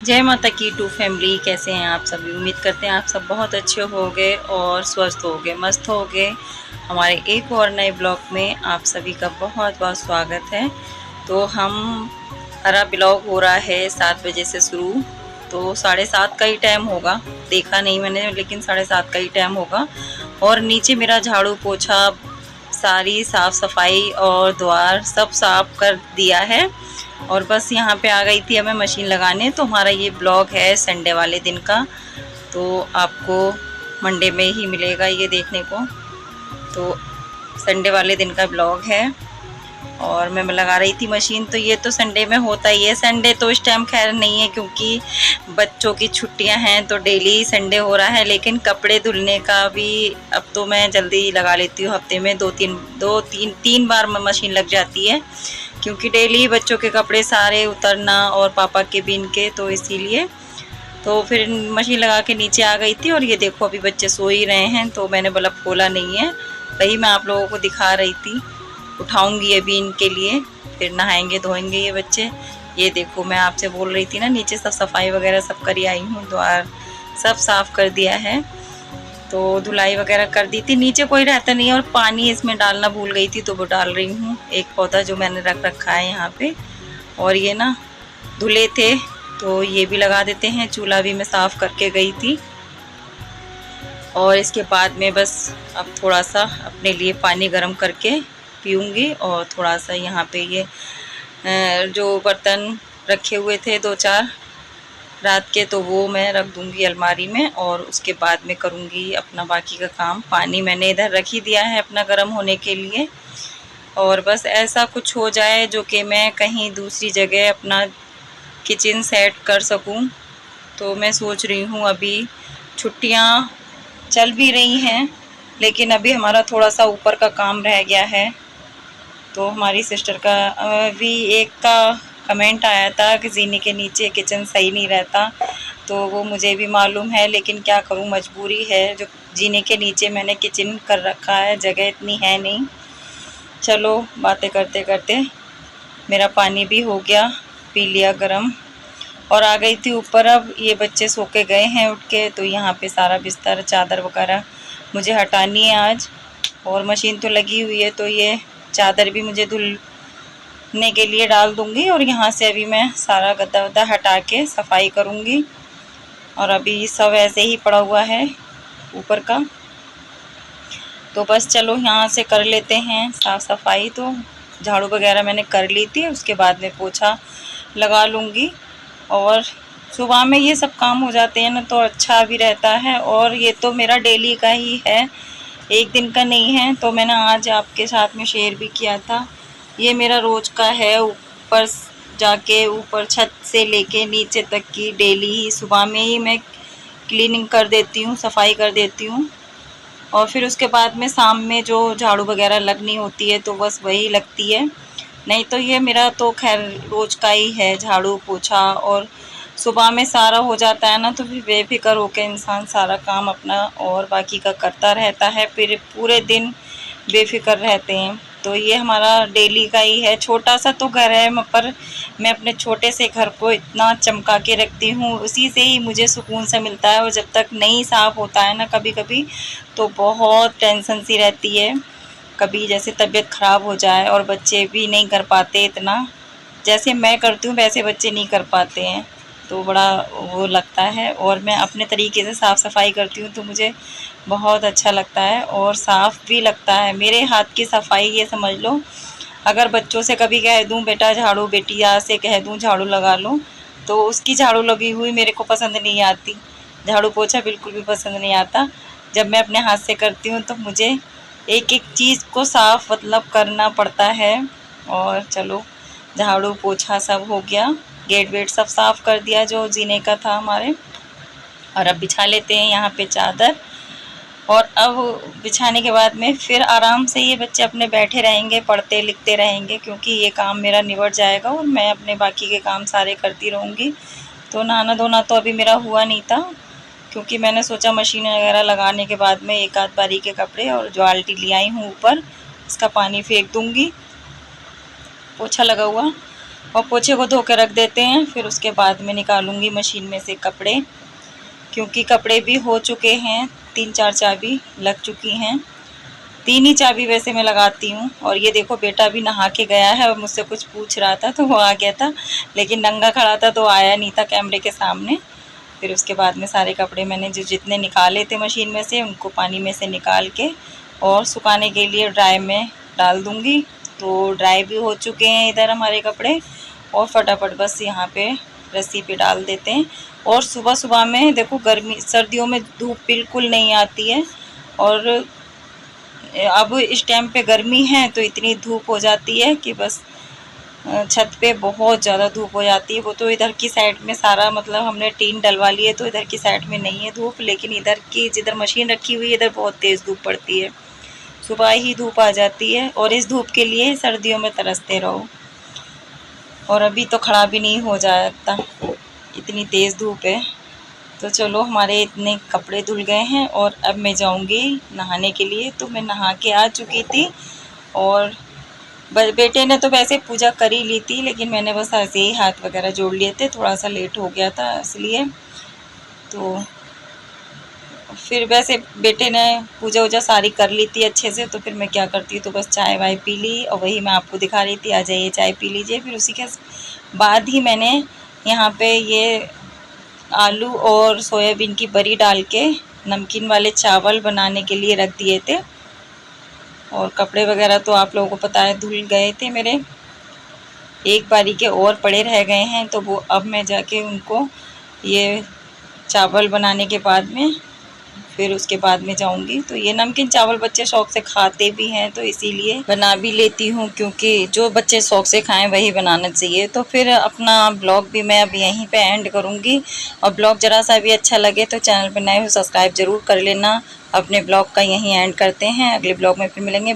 जय माता की टू फैमिली। कैसे हैं आप सभी? उम्मीद करते हैं आप सब बहुत अच्छे होंगे और स्वस्थ होंगे, मस्त होंगे। हमारे एक और नए ब्लॉग में आप सभी का बहुत बहुत स्वागत है। तो हमारा ब्लॉग हो रहा है 7 बजे से शुरू, तो 7:30 का ही टाइम होगा, देखा नहीं मैंने, लेकिन 7:30 का ही टाइम होगा। और नीचे मेरा झाड़ू पोछा, सारी साफ सफाई और द्वार सब साफ कर दिया है। और बस यहाँ पे आ गई थी हमें मशीन लगाने। तो हमारा ये ब्लॉग है संडे वाले दिन का, तो आपको मंडे में ही मिलेगा ये देखने को। तो संडे वाले दिन का ब्लॉग है और मैं लगा रही थी मशीन। तो ये तो संडे में होता ही है। संडे तो इस टाइम खैर नहीं है क्योंकि बच्चों की छुट्टियां हैं, तो डेली संडे हो रहा है। लेकिन कपड़े धुलने का भी अब तो मैं जल्दी लगा लेती हूँ, हफ्ते में तीन बार मशीन लग जाती है, क्योंकि डेली बच्चों के कपड़े सारे उतरना और पापा के भी इनके, तो इसीलिए तो फिर मशीन लगा के नीचे आ गई थी। और ये देखो अभी बच्चे सो ही रहे हैं, तो मैंने बल्ब खोला नहीं है, वही मैं आप लोगों को दिखा रही थी। उठाऊंगी अभी इनके लिए, फिर नहाएंगे धोएंगे ये बच्चे। ये देखो मैं आपसे बोल रही थी ना, नीचे सब सफाई वगैरह सब करी आई हूँ, द्वार सब साफ कर दिया है। तो धुलाई वगैरह कर दी थी। नीचे कोई रहता नहीं है और पानी इसमें डालना भूल गई थी, तो वो डाल रही हूँ। एक पौधा जो मैंने रख रखा है यहाँ पे, और ये ना धुले थे तो ये भी लगा देते हैं। चूल्हा भी मैं साफ करके गई थी। और इसके बाद में बस अब थोड़ा सा अपने लिए पानी गर्म करके पीऊँगी। और थोड़ा सा यहाँ पे ये जो बर्तन रखे हुए थे 2-4 रात के, तो वो मैं रख दूँगी अलमारी में। और उसके बाद में करूँगी अपना बाकी का काम। पानी मैंने इधर रख ही दिया है अपना गर्म होने के लिए। और बस ऐसा कुछ हो जाए जो कि मैं कहीं दूसरी जगह अपना किचन सेट कर सकूं। तो मैं सोच रही हूँ, अभी छुट्टियाँ चल भी रही हैं, लेकिन अभी हमारा थोड़ा सा ऊपर का काम रह गया है। तो हमारी सिस्टर का भी एक का कमेंट आया था कि जीने के नीचे किचन सही नहीं रहता, तो वो मुझे भी मालूम है, लेकिन क्या करूँ, मजबूरी है। जो जीने के नीचे मैंने किचन कर रखा है, जगह इतनी है नहीं। चलो बातें करते करते मेरा पानी भी हो गया, पी लिया गरम, और आ गई थी ऊपर। अब ये बच्चे सो के गए हैं उठ के, तो यहाँ पे सारा बिस्तर चादर वगैरह मुझे हटानी है आज। और मशीन तो लगी हुई है, तो ये चादर भी मुझे धुलने के लिए डाल दूँगी। और यहाँ से अभी मैं सारा गद्दा वद्दा हटा के सफाई करूँगी। और अभी सब ऐसे ही पड़ा हुआ है ऊपर का, तो बस चलो यहाँ से कर लेते हैं साफ़ सफाई। तो झाड़ू वगैरह मैंने कर ली थी, उसके बाद में पोछा लगा लूँगी। और सुबह में ये सब काम हो जाते हैं ना, तो अच्छा भी रहता है। और ये तो मेरा डेली का ही है, एक दिन का नहीं है। तो मैंने आज आपके साथ में शेयर भी किया था, ये मेरा रोज़ का है। ऊपर जाके ऊपर छत से लेके नीचे तक की डेली ही सुबह में ही मैं क्लीनिंग कर देती हूँ, सफाई कर देती हूँ। और फिर उसके बाद में शाम में जो झाड़ू वगैरह लगनी होती है, तो बस वही लगती है। नहीं तो ये मेरा तो खैर रोज़ का ही है, झाड़ू पोछा। और सुबह में सारा हो जाता है ना, तो फिर बेफिक्र होकर इंसान सारा काम अपना और बाकी का करता रहता है, फिर पूरे दिन बेफिक्र रहते हैं। तो ये हमारा डेली का ही है। छोटा सा तो घर है, पर मैं अपने छोटे से घर को इतना चमका के रखती हूँ, उसी से ही मुझे सुकून सा मिलता है। और जब तक नहीं साफ़ होता है ना कभी कभी, तो बहुत टेंशन सी रहती है। कभी जैसे तबीयत ख़राब हो जाए, और बच्चे भी नहीं कर पाते इतना, जैसे मैं करती हूँ वैसे बच्चे नहीं कर पाते हैं, तो बड़ा वो लगता है। और मैं अपने तरीके से साफ़ सफाई करती हूँ, तो मुझे बहुत अच्छा लगता है और साफ़ भी लगता है। मेरे हाथ की सफाई ये समझ लो, अगर बच्चों से कभी कह दूँ बेटा झाड़ू, बेटिया से कह दूँ झाड़ू लगा लो, तो उसकी झाड़ू लगी हुई मेरे को पसंद नहीं आती। झाड़ू पोछा बिल्कुल भी पसंद नहीं आता। जब मैं अपने हाथ से करती हूँ, तो मुझे एक एक चीज़ को साफ़ मतलब करना पड़ता है। और चलो झाड़ू पोछा सब हो गया, गेट वेट सब साफ़ कर दिया जो जीने का था हमारे। और अब बिछा लेते हैं यहाँ पे चादर। और अब बिछाने के बाद में फिर आराम से ये बच्चे अपने बैठे रहेंगे, पढ़ते लिखते रहेंगे, क्योंकि ये काम मेरा निबट जाएगा और मैं अपने बाकी के काम सारे करती रहूँगी। तो नहाना धोना तो अभी मेरा हुआ नहीं था, क्योंकि मैंने सोचा मशीन वगैरह लगाने के बाद में एक आध बारी के कपड़े और जो बाल्टी ले आई हूँ ऊपर, इसका पानी फेंक दूँगी। पोछा लगा हुआ और पोछे को धो के रख देते हैं। फिर उसके बाद में निकालूंगी मशीन में से कपड़े, क्योंकि कपड़े भी हो चुके हैं, 3-4 चाबी लग चुकी हैं। 3 ही चाबी वैसे मैं लगाती हूँ। और ये देखो बेटा भी नहा के गया है और मुझसे कुछ पूछ रहा था तो वो आ गया था, लेकिन नंगा खड़ा था तो आया नहीं था कैमरे के सामने। फिर उसके बाद में सारे कपड़े मैंने जो जितने निकाले थे मशीन में से उनको पानी में से निकाल के और सुखाने के लिए ड्राई में डाल दूँगी। तो ड्राई भी हो चुके हैं इधर हमारे कपड़े, और फटाफट बस यहाँ पे रस्सी पे डाल देते हैं। और सुबह सुबह में देखो गर्मी, सर्दियों में धूप बिल्कुल नहीं आती है, और अब इस टाइम पे गर्मी है तो इतनी धूप हो जाती है कि बस छत पे बहुत ज़्यादा धूप हो जाती है। वो तो इधर की साइड में सारा मतलब हमने टीन डलवा ली है तो इधर की साइड में नहीं है धूप, लेकिन इधर की जिधर मशीन रखी हुई है इधर बहुत तेज़ धूप पड़ती है। सुबह ही धूप आ जाती है और इस धूप के लिए सर्दियों में तरसते रहो। और अभी तो खड़ा भी नहीं हो जाता, इतनी तेज़ धूप है। तो चलो हमारे इतने कपड़े धुल गए हैं और अब मैं जाऊंगी नहाने के लिए। तो मैं नहा के आ चुकी थी और बेटे ने तो वैसे पूजा कर ही ली थी, लेकिन मैंने बस ऐसे ही हाथ वगैरह जोड़ लिए थे, थोड़ा सा लेट हो गया था इसलिए। तो फिर वैसे बेटे ने पूजा वूजा सारी कर ली थी अच्छे से, तो फिर मैं क्या करती तो बस चाय वाय पी ली, और वही मैं आपको दिखा रही थी, आ जाइए चाय पी लीजिए। फिर उसी के बाद ही मैंने यहाँ पे ये आलू और सोयाबीन की बड़ी डाल के नमकीन वाले चावल बनाने के लिए रख दिए थे। और कपड़े वगैरह तो आप लोगों को पता है धुल गए थे मेरे, एक बारी के और पड़े रह गए हैं, तो वो अब मैं जाके उनको ये चावल बनाने के बाद में फिर उसके बाद में जाऊंगी। तो ये नमकीन चावल बच्चे शौक से खाते भी हैं तो इसीलिए बना भी लेती हूँ, क्योंकि जो बच्चे शौक से खाएं वही बनाना चाहिए। तो फिर अपना ब्लॉग भी मैं अब यहीं पे एंड करूँगी, और ब्लॉग ज़रा सा भी अच्छा लगे तो चैनल पर नए हो सब्सक्राइब ज़रूर कर लेना। अपने ब्लॉग का यहीं एंड करते हैं, अगले ब्लॉग में फिर मिलेंगे।